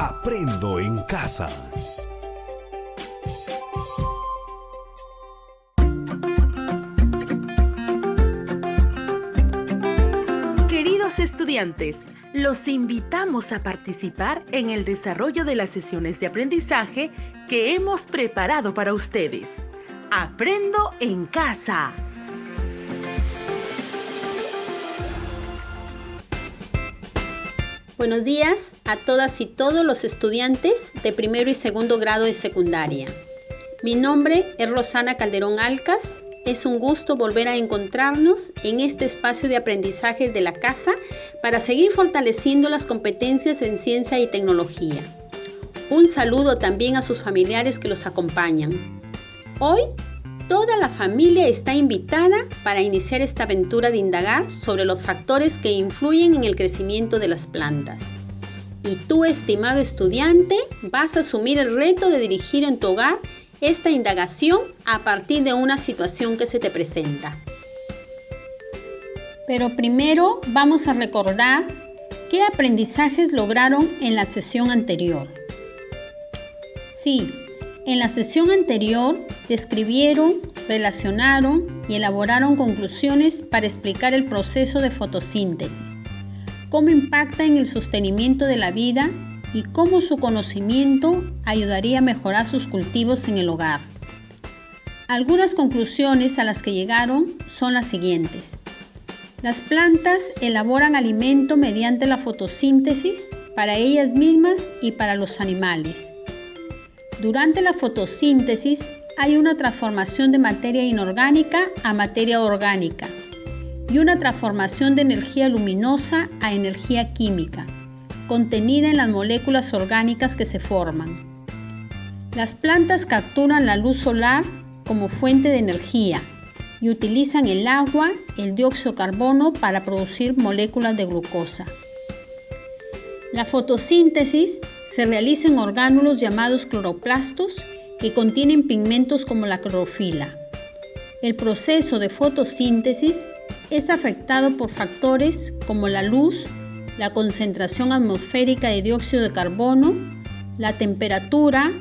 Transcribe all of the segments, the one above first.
Aprendo en casa. Queridos estudiantes, los invitamos a participar en el desarrollo de las sesiones de aprendizaje que hemos preparado para ustedes. Aprendo en casa. Buenos días a todas y todos los estudiantes de primero y segundo grado de secundaria. Mi nombre es Rosana Calderón Alcas. Es un gusto volver a encontrarnos en este espacio de aprendizaje de la casa para seguir fortaleciendo las competencias en ciencia y tecnología. Un saludo también a sus familiares que los acompañan. Hoy, toda la familia está invitada para iniciar esta aventura de indagar sobre los factores que influyen en el crecimiento de las plantas. Y tú, estimado estudiante, vas a asumir el reto de dirigir en tu hogar esta indagación a partir de una situación que se te presenta. Pero primero vamos a recordar qué aprendizajes lograron en la sesión anterior. Sí, en la sesión anterior describieron, relacionaron y elaboraron conclusiones para explicar el proceso de fotosíntesis, cómo impacta en el sostenimiento de la vida y cómo su conocimiento ayudaría a mejorar sus cultivos en el hogar. Algunas conclusiones a las que llegaron son las siguientes. Las plantas elaboran alimento mediante la fotosíntesis para ellas mismas y para los animales. Durante la fotosíntesis hay una transformación de materia inorgánica a materia orgánica y una transformación de energía luminosa a energía química, contenida en las moléculas orgánicas que se forman. Las plantas capturan la luz solar como fuente de energía y utilizan el agua, el dióxido de carbono para producir moléculas de glucosa. La fotosíntesis se realiza en orgánulos llamados cloroplastos que contienen pigmentos como la clorofila. El proceso de fotosíntesis es afectado por factores como la luz, la concentración atmosférica de dióxido de carbono, la temperatura,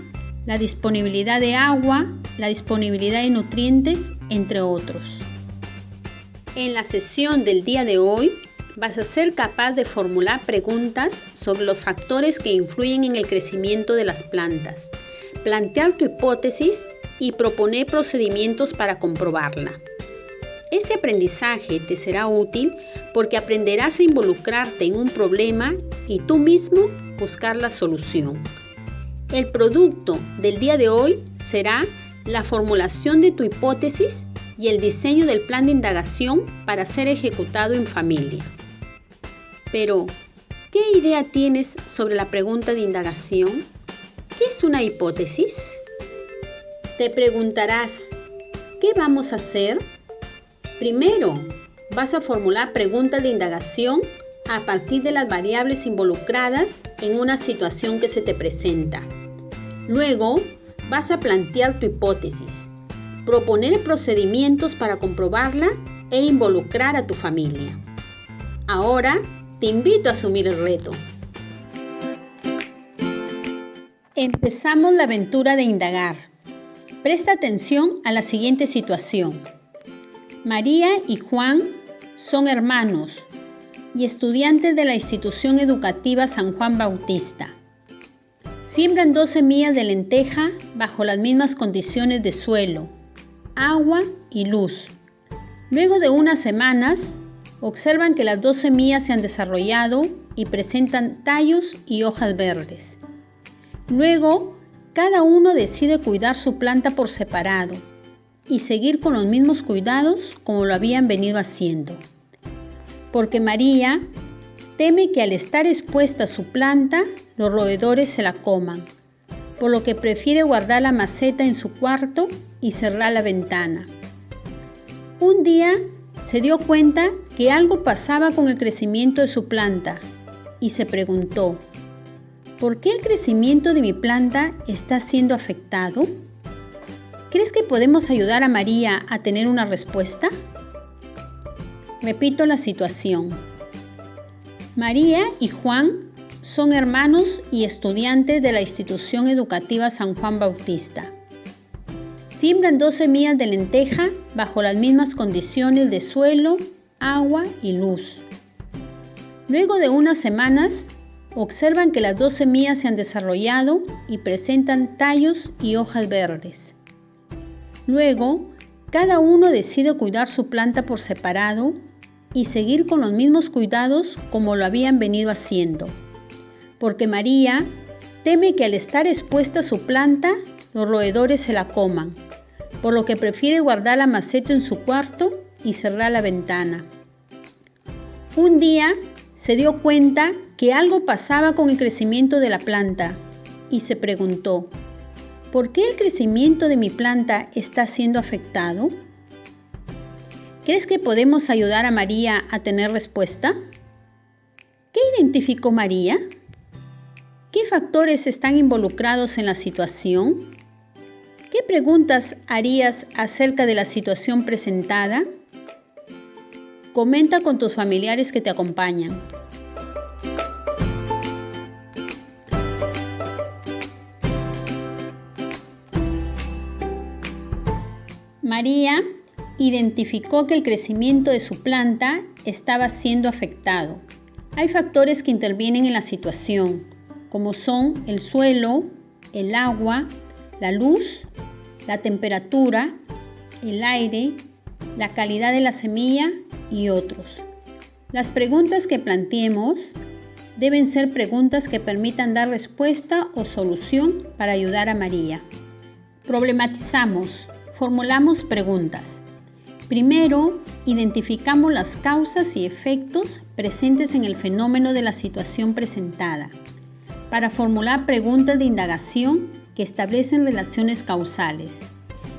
la disponibilidad de agua, la disponibilidad de nutrientes, entre otros. En la sesión del día de hoy vas a ser capaz de formular preguntas sobre los factores que influyen en el crecimiento de las plantas, plantear tu hipótesis y proponer procedimientos para comprobarla. Este aprendizaje te será útil porque aprenderás a involucrarte en un problema y tú mismo buscar la solución. El producto del día de hoy será la formulación de tu hipótesis y el diseño del plan de indagación para ser ejecutado en familia. Pero, ¿qué idea tienes sobre la pregunta de indagación? ¿Qué es una hipótesis? Te preguntarás, ¿qué vamos a hacer? Primero, vas a formular preguntas de indagación a partir de las variables involucradas en una situación que se te presenta. Luego, vas a plantear tu hipótesis, proponer procedimientos para comprobarla e involucrar a tu familia. Ahora, te invito a asumir el reto. Empezamos la aventura de indagar. Presta atención a la siguiente situación. María y Juan son hermanos y estudiantes de la institución educativa San Juan Bautista. Siembran 2 semillas de lenteja bajo las mismas condiciones de suelo, agua y luz. Luego de unas semanas, observan que las 2 semillas se han desarrollado y presentan tallos y hojas verdes. Luego, cada uno decide cuidar su planta por separado y seguir con los mismos cuidados como lo habían venido haciendo. Porque María teme que al estar expuesta a su planta, los roedores se la coman, por lo que prefiere guardar la maceta en su cuarto y cerrar la ventana. Un día se dio cuenta que algo pasaba con el crecimiento de su planta y se preguntó, ¿por qué el crecimiento de mi planta está siendo afectado? ¿Crees que podemos ayudar a María a tener una respuesta? Repito la situación. María y Juan son hermanos y estudiantes de la institución educativa San Juan Bautista. Siembran 2 semillas de lenteja bajo las mismas condiciones de suelo, agua y luz. Luego de unas semanas, observan que las 2 semillas se han desarrollado y presentan tallos y hojas verdes. Luego, cada uno decide cuidar su planta por separado y seguir con los mismos cuidados como lo habían venido haciendo, porque María teme que al estar expuesta su planta, los roedores se la coman, por lo que prefiere guardar la maceta en su cuarto y cerrar la ventana. Un día se dio cuenta que algo pasaba con el crecimiento de la planta y se preguntó, ¿por qué el crecimiento de mi planta está siendo afectado? ¿Crees que podemos ayudar a María a tener respuesta? ¿Qué identificó María? ¿Qué factores están involucrados en la situación? ¿Qué preguntas harías acerca de la situación presentada? Comenta con tus familiares que te acompañan. María identificó que el crecimiento de su planta estaba siendo afectado. Hay factores que intervienen en la situación, como son el suelo, el agua, la luz, la temperatura, el aire, la calidad de la semilla y otros. Las preguntas que planteemos deben ser preguntas que permitan dar respuesta o solución para ayudar a María. Problematizamos, formulamos preguntas. Primero, identificamos las causas y efectos presentes en el fenómeno de la situación presentada, para formular preguntas de indagación que establecen relaciones causales.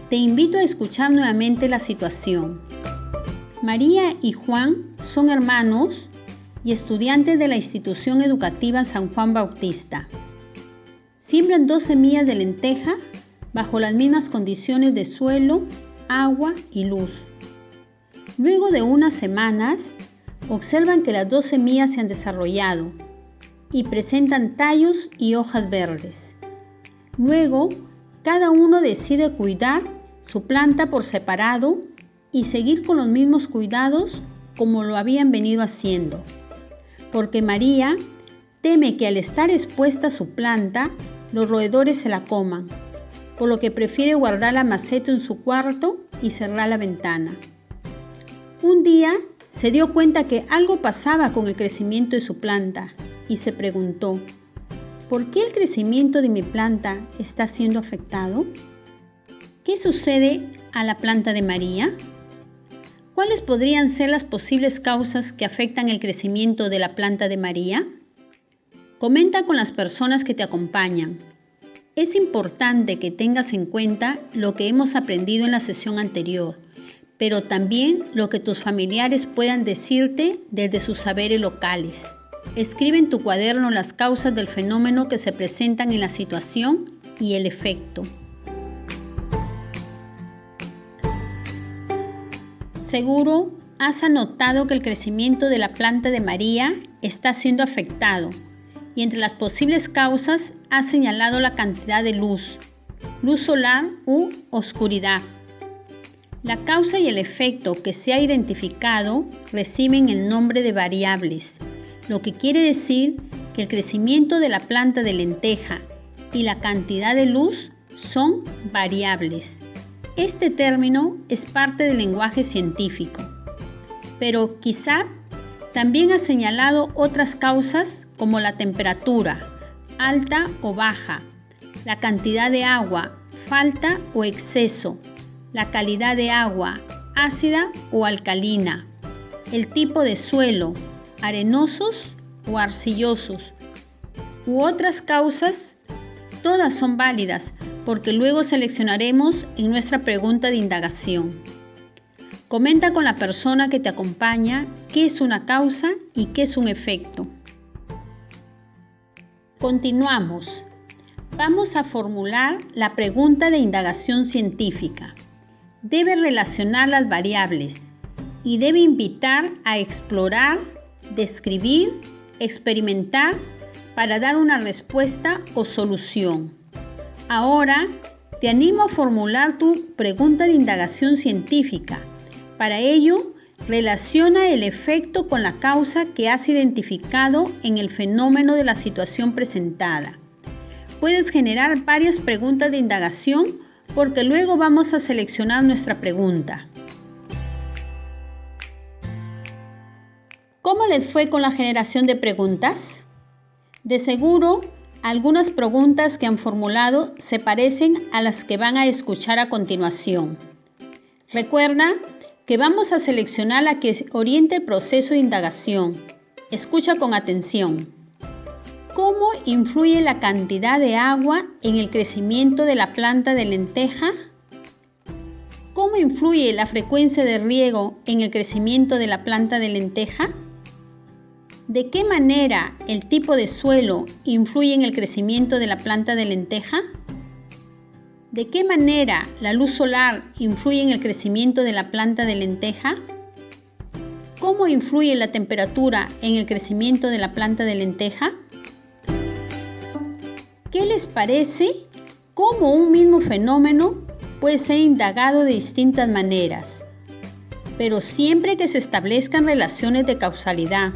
Te invito a escuchar nuevamente la situación. María y Juan son hermanos y estudiantes de la institución educativa San Juan Bautista. Siembran 2 semillas de lenteja bajo las mismas condiciones de suelo, agua y luz. Luego de unas semanas, observan que las 2 semillas se han desarrollado y presentan tallos y hojas verdes. Luego, cada uno decide cuidar su planta por separado y seguir con los mismos cuidados como lo habían venido haciendo, porque María teme que al estar expuesta su planta, los roedores se la coman, por lo que prefiere guardar la maceta en su cuarto y cerrar la ventana. Un día se dio cuenta que algo pasaba con el crecimiento de su planta y se preguntó, ¿por qué el crecimiento de mi planta está siendo afectado? ¿Qué sucede a la planta de María? ¿Cuáles podrían ser las posibles causas que afectan el crecimiento de la planta de María? Comenta con las personas que te acompañan. Es importante que tengas en cuenta lo que hemos aprendido en la sesión anterior, pero también lo que tus familiares puedan decirte desde sus saberes locales. Escribe en tu cuaderno las causas del fenómeno que se presentan en la situación y el efecto. Seguro has anotado que el crecimiento de la planta de María está siendo afectado y entre las posibles causas has señalado la cantidad de luz solar u oscuridad. La causa y el efecto que se ha identificado reciben el nombre de variables, lo que quiere decir que el crecimiento de la planta de lenteja y la cantidad de luz son variables. Este término es parte del lenguaje científico, pero quizá también ha señalado otras causas como la temperatura, alta o baja, la cantidad de agua, falta o exceso, la calidad de agua, ácida o alcalina, el tipo de suelo, arenosos o arcillosos, u otras causas. Todas son válidas porque luego seleccionaremos en nuestra pregunta de indagación. Comenta con la persona que te acompaña qué es una causa y qué es un efecto. Continuamos. Vamos a formular la pregunta de indagación científica. Debe relacionar las variables y debe invitar a explorar, describir, experimentar para dar una respuesta o solución. Ahora te animo a formular tu pregunta de indagación científica. Para ello, relaciona el efecto con la causa que has identificado en el fenómeno de la situación presentada. Puedes generar varias preguntas de indagación porque luego vamos a seleccionar nuestra pregunta. ¿Cómo les fue con la generación de preguntas? De seguro, algunas preguntas que han formulado se parecen a las que van a escuchar a continuación. Recuerda que vamos a seleccionar la que oriente el proceso de indagación. Escucha con atención. ¿Cómo influye la cantidad de agua en el crecimiento de la planta de lenteja? ¿Cómo influye la frecuencia de riego en el crecimiento de la planta de lenteja? ¿De qué manera el tipo de suelo influye en el crecimiento de la planta de lenteja? ¿De qué manera la luz solar influye en el crecimiento de la planta de lenteja? ¿Cómo influye la temperatura en el crecimiento de la planta de lenteja? ¿Qué les parece cómo un mismo fenómeno puede ser indagado de distintas maneras, pero siempre que se establezcan relaciones de causalidad?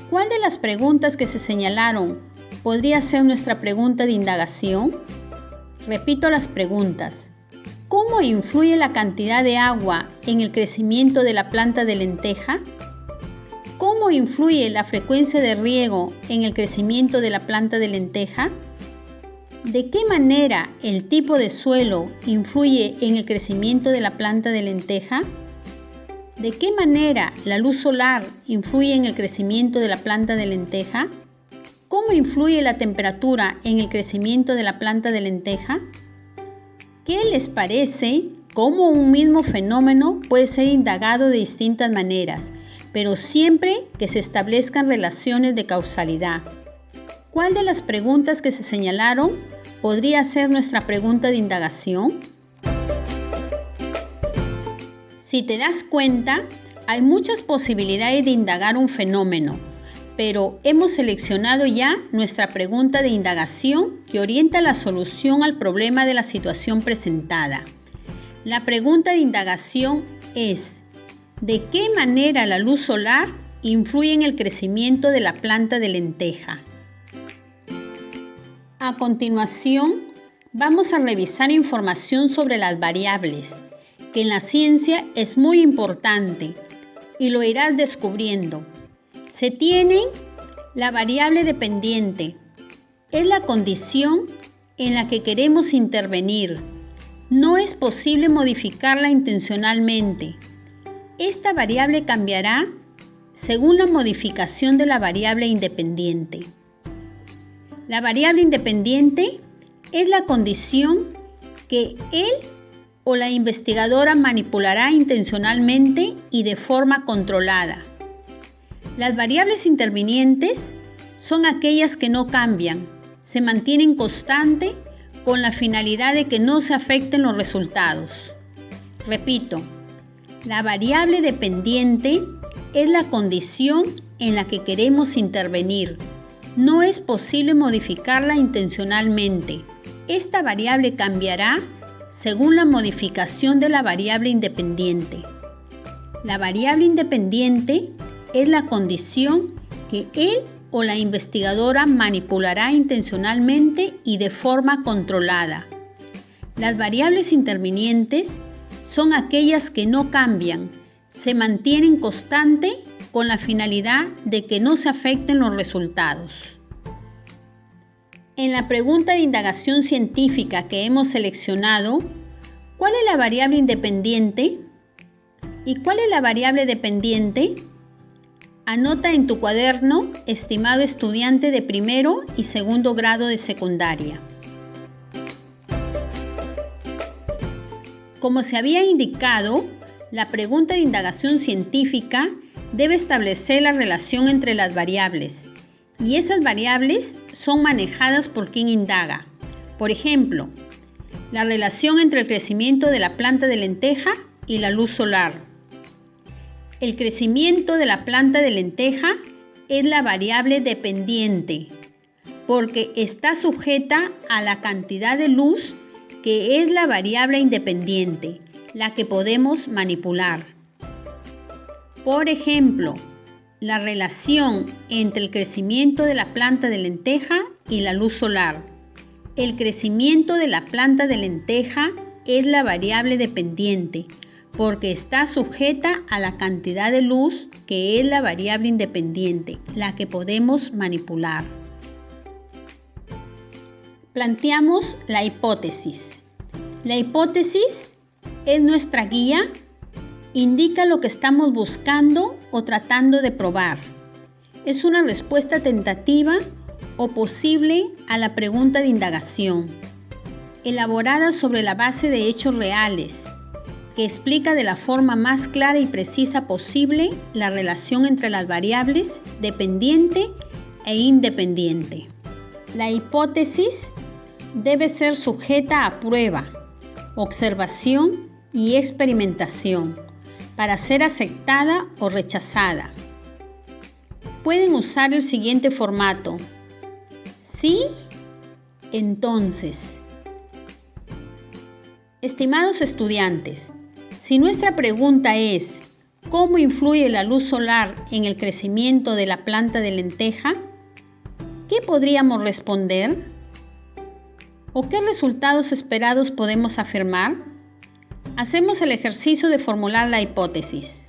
¿Cuál de las preguntas que se señalaron podría ser nuestra pregunta de indagación? Repito las preguntas. ¿Cómo influye la cantidad de agua en el crecimiento de la planta de lenteja? ¿Cómo influye la frecuencia de riego en el crecimiento de la planta de lenteja? ¿De qué manera el tipo de suelo influye en el crecimiento de la planta de lenteja? ¿De qué manera la luz solar influye en el crecimiento de la planta de lenteja? ¿Cómo influye la temperatura en el crecimiento de la planta de lenteja? ¿Qué les parece cómo un mismo fenómeno puede ser indagado de distintas maneras, pero siempre que se establezcan relaciones de causalidad? ¿Cuál de las preguntas que se señalaron podría ser nuestra pregunta de indagación? Si te das cuenta, hay muchas posibilidades de indagar un fenómeno, pero hemos seleccionado ya nuestra pregunta de indagación que orienta la solución al problema de la situación presentada. La pregunta de indagación es: ¿de qué manera la luz solar influye en el crecimiento de la planta de lenteja? A continuación, vamos a revisar información sobre las variables, que en la ciencia es muy importante y lo irás descubriendo. Se tiene la variable dependiente. Es la condición en la que queremos intervenir. No es posible modificarla intencionalmente. Esta variable cambiará según la modificación de la variable independiente. La variable independiente es la condición que él o la investigadora manipulará intencionalmente y de forma controlada. Las variables intervinientes son aquellas que no cambian, se mantienen constantes con la finalidad de que no se afecten los resultados. Repito, la variable dependiente es la condición en la que queremos intervenir. No es posible modificarla intencionalmente. Esta variable cambiará según la modificación de la variable independiente. La variable independiente es la condición que él o la investigadora manipulará intencionalmente y de forma controlada. Las variables intervinientes son aquellas que no cambian, se mantienen constantes con la finalidad de que no se afecten los resultados. En la pregunta de indagación científica que hemos seleccionado, ¿cuál es la variable independiente? ¿Y cuál es la variable dependiente? Anota en tu cuaderno, estimado estudiante de primero y segundo grado de secundaria. Como se había indicado, la pregunta de indagación científica debe establecer la relación entre las variables, y esas variables son manejadas por quien indaga. Por ejemplo, la relación entre el crecimiento de la planta de lenteja y la luz solar. El crecimiento de la planta de lenteja es la variable dependiente. porque está sujeta a la cantidad de luz, que es la variable independiente, la que podemos manipular. Por ejemplo, la relación entre el crecimiento de la planta de lenteja y la luz solar. El crecimiento de la planta de lenteja es la variable dependiente, porque está sujeta a la cantidad de luz, que es la variable independiente, la que podemos manipular. Planteamos la hipótesis. La hipótesis es nuestra guía, indica lo que estamos buscando o tratando de probar. Es una respuesta tentativa o posible a la pregunta de indagación, elaborada sobre la base de hechos reales, que explica de la forma más clara y precisa posible la relación entre las variables dependiente e independiente. La hipótesis debe ser sujeta a prueba, observación y experimentación para ser aceptada o rechazada. Pueden usar el siguiente formato: sí, entonces. Estimados estudiantes, si nuestra pregunta es ¿cómo influye la luz solar en el crecimiento de la planta de lenteja?, ¿qué podríamos responder? ¿O qué resultados esperados podemos afirmar? Hacemos el ejercicio de formular la hipótesis.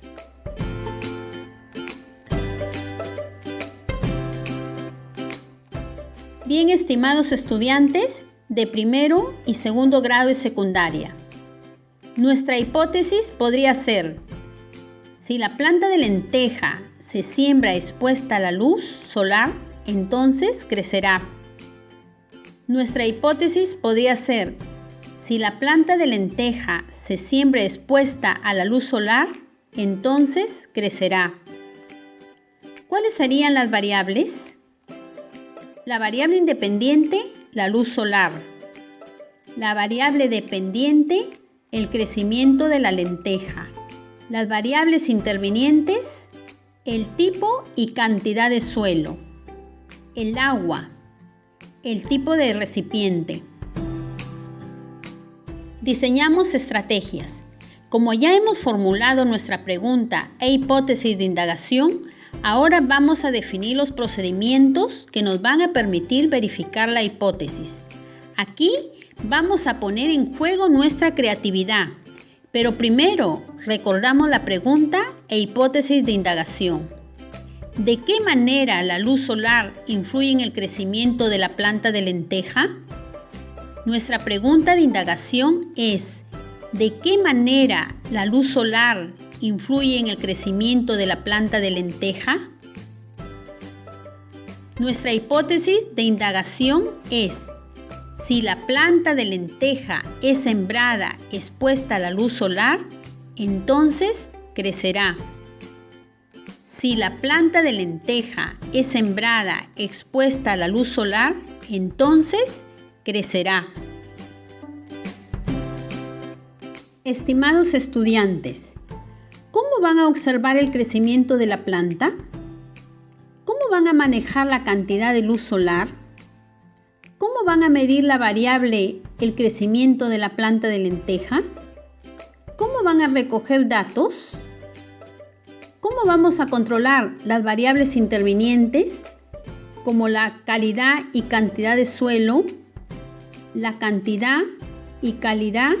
Bien, estimados estudiantes de primero y segundo grado de secundaria, nuestra hipótesis podría ser: si la planta de lenteja se siembra expuesta a la luz solar, entonces crecerá. Nuestra hipótesis podría ser: si la planta de lenteja se siembra expuesta a la luz solar, entonces crecerá. ¿Cuáles serían las variables? La variable independiente, la luz solar. La variable dependiente, el crecimiento de la lenteja. Las variables intervinientes, el tipo y cantidad de suelo. El agua. El tipo de recipiente. Diseñamos estrategias. Como ya hemos formulado nuestra pregunta e hipótesis de indagación, ahora vamos a definir los procedimientos que nos van a permitir verificar la hipótesis. Aquí vamos a poner en juego nuestra creatividad, pero primero recordamos la pregunta e hipótesis de indagación. ¿De qué manera la luz solar influye en el crecimiento de la planta de lenteja? Nuestra pregunta de indagación es: ¿de qué manera la luz solar influye en el crecimiento de la planta de lenteja? Nuestra hipótesis de indagación es: si la planta de lenteja es sembrada expuesta a la luz solar, entonces crecerá. Si la planta de lenteja es sembrada expuesta a la luz solar, entonces crecerá. Estimados estudiantes, ¿cómo van a observar el crecimiento de la planta? ¿Cómo van a manejar la cantidad de luz solar? ¿Cómo van a medir la variable el crecimiento de la planta de lenteja? ¿Cómo van a recoger datos? ¿Cómo vamos a controlar las variables intervinientes, como la calidad y cantidad de suelo, la cantidad y calidad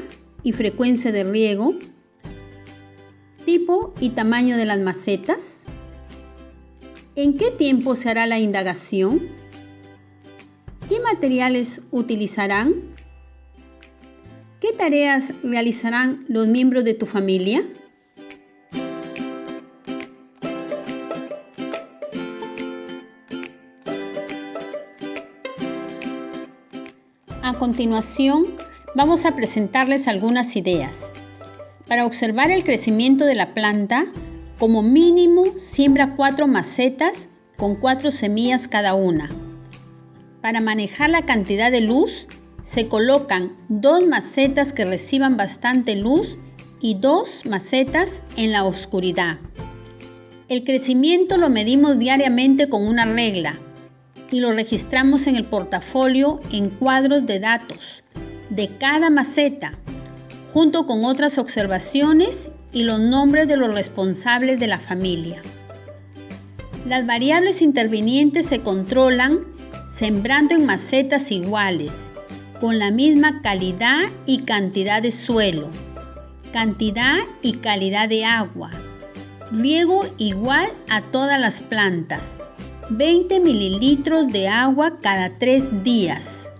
y frecuencia de riego, tipo y tamaño de las macetas? ¿En qué tiempo se hará la indagación? ¿Qué materiales utilizarán? ¿Qué tareas realizarán los miembros de tu familia? A continuación, vamos a presentarles algunas ideas. Para observar el crecimiento de la planta, como mínimo siembra 4 macetas con 4 semillas cada una. Para manejar la cantidad de luz, se colocan 2 macetas que reciban bastante luz y 2 macetas en la oscuridad. El crecimiento lo medimos diariamente con una regla. y lo registramos en el portafolio en cuadros de datos de cada maceta, junto con otras observaciones y los nombres de los responsables de la familia. Las variables intervinientes se controlan sembrando en macetas iguales, con la misma calidad y cantidad de suelo, cantidad y calidad de agua, riego igual a todas las plantas, 20 mililitros de agua cada 3 días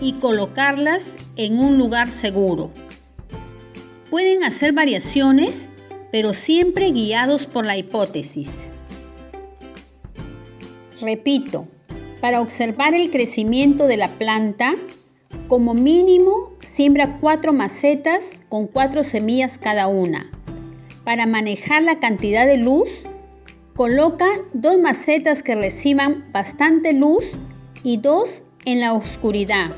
y colocarlas en un lugar seguro. Pueden hacer variaciones, pero siempre guiados por la hipótesis. Repito, para observar el crecimiento de la planta, como mínimo siembra 4 macetas con 4 semillas cada una. Para manejar la cantidad de luz, coloca 2 macetas que reciban bastante luz y 2 en la oscuridad.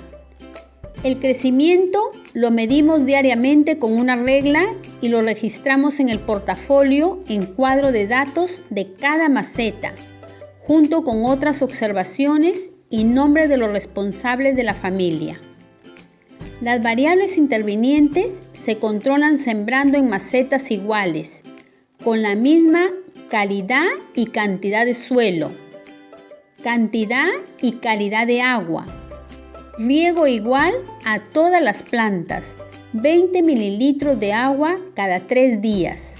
El crecimiento lo medimos diariamente con una regla y lo registramos en el portafolio en cuadro de datos de cada maceta, junto con otras observaciones y nombres de los responsables de la familia. Las variables intervinientes se controlan sembrando en macetas iguales, con la misma calidad y cantidad de suelo, cantidad y calidad de agua, riego igual a todas las plantas, 20 mililitros de agua cada 3 días,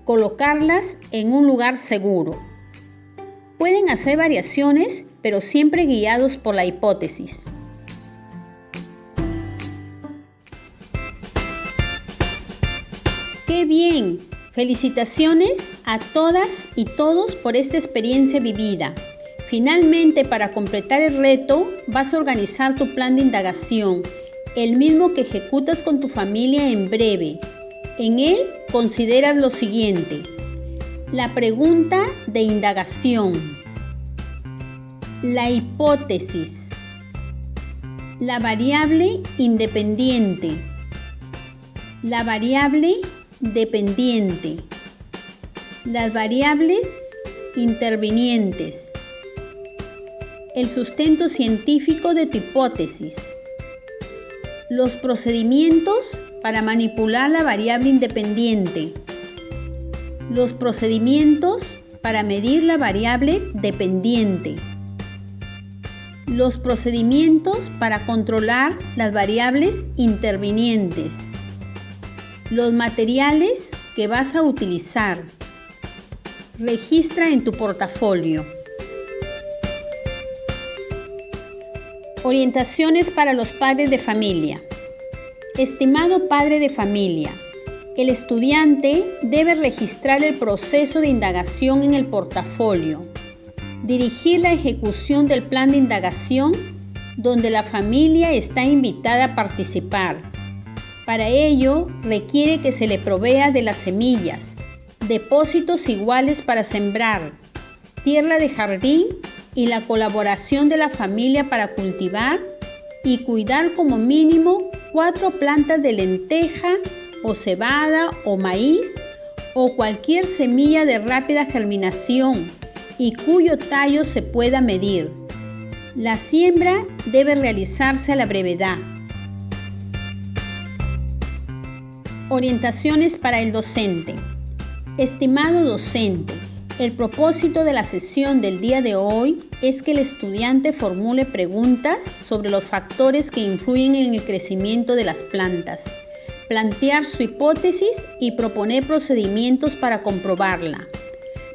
colocarlas en un lugar seguro. Pueden hacer variaciones, pero siempre guiados por la hipótesis. ¡Qué bien! Felicitaciones a todas y todos por esta experiencia vivida. Finalmente, para completar el reto, vas a organizar tu plan de indagación, el mismo que ejecutas con tu familia en breve. En él consideras lo siguiente: la pregunta de indagación, la hipótesis, la variable independiente, la variable dependiente, las variables intervinientes, el sustento científico de tu hipótesis, los procedimientos para manipular la variable independiente, los procedimientos para medir la variable dependiente, los procedimientos para controlar las variables intervinientes, los materiales que vas a utilizar. Registra en tu portafolio. Orientaciones para los padres de familia. Estimado padre de familia, el estudiante debe registrar el proceso de indagación en el portafolio, dirigir la ejecución del plan de indagación donde la familia está invitada a participar. Para ello, requiere que se le provea de las semillas, depósitos iguales para sembrar, tierra de jardín y la colaboración de la familia para cultivar y cuidar como mínimo 4 plantas de lenteja o cebada o maíz o cualquier semilla de rápida germinación y cuyo tallo se pueda medir. La siembra debe realizarse a la brevedad. Orientaciones para el docente. Estimado docente, el propósito de la sesión del día de hoy es que el estudiante formule preguntas sobre los factores que influyen en el crecimiento de las plantas, plantear su hipótesis y proponer procedimientos para comprobarla.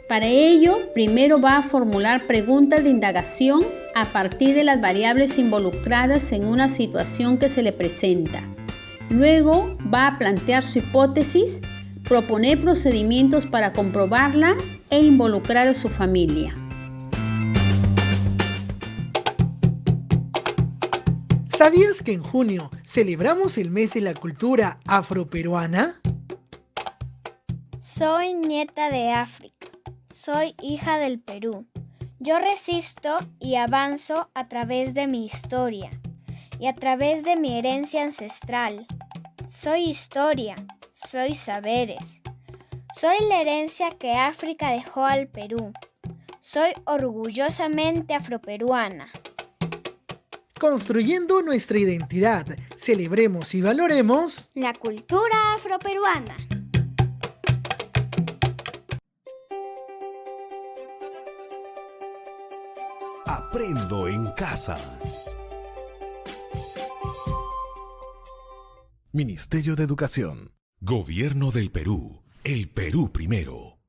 Para ello, primero va a formular preguntas de indagación a partir de las variables involucradas en una situación que se le presenta. Luego va a plantear su hipótesis, proponer procedimientos para comprobarla e involucrar a su familia. ¿Sabías que en junio celebramos el mes de la cultura afroperuana? Soy nieta de África. Soy hija del Perú. Yo resisto y avanzo a través de mi historia y a través de mi herencia ancestral. Soy historia, soy saberes. Soy la herencia que África dejó al Perú. Soy orgullosamente afroperuana. Construyendo nuestra identidad, celebremos y valoremos La cultura afroperuana. Aprendo en casa. Ministerio de Educación. Gobierno del Perú. El Perú primero.